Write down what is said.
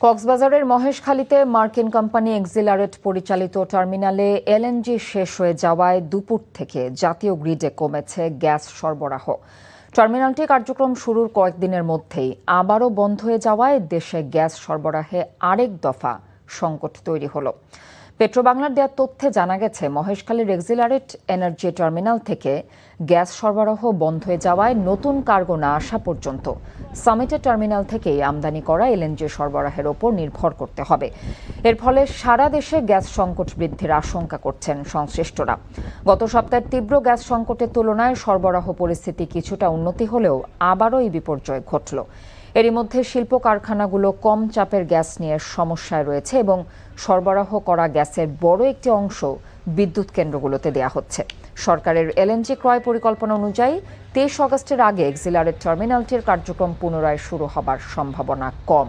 কক্সবাজারের মহেশখালীতে মার্কিন company Excelerate পরিচালিত টার্মিনালে এলএনজি শেষ হয়ে যাওয়ায় দুপুর থেকে জাতীয় গ্রিডে কমেছে গ্যাস সরবরাহ। টার্মিনালটি কার্যক্রম শুরুর কয়েকদিনের মধ্যেই আবারও বন্ধ হয়ে যাওয়ায় দেশে গ্যাস সরবরাহে আরেক দফা সংকট তৈরি হলো। পেট্রোবাংলার দেওয়া তথ্যে জানা গেছে, মহেশখালীর এক্সিলারেট এনার্জি টার্মিনাল থেকে গ্যাস সরবরাহ বন্ধ হয়ে যাওয়ায় নতুন কার্গো না আসা পর্যন্ত সামিটের টার্মিনাল থেকেই আমদানি করা এলএনজি সরবরাহের ওপর নির্ভর করতে হবে। এর ফলে সারা দেশে গ্যাস সংকট বৃদ্ধির আশঙ্কা করছেন সংশ্লিষ্টরা। গত সপ্তাহের তীব্র গ্যাস সংকটের তুলনায় সরবরাহ পরিস্থিতি কিছুটা উন্নতি হলেও আবারও এই বিপর্যয় ঘটল। এরই মধ্যে শিল্প কারখানাগুলো কম চাপের গ্যাস নিয়ে সমস্যায় রয়েছে এবং সরবরাহ করা গ্যাসের বড় একটি অংশ বিদ্যুৎ কেন্দ্রগুলোতে দেয়া হচ্ছে। সরকারের এলএনজি ক্রয় পরিকল্পনা অনুযায়ী 23 আগস্টের আগে এক্সিলারেট টার্মিনালটির কার্যক্রম পুনরায় শুরু হবার সম্ভাবনা কম।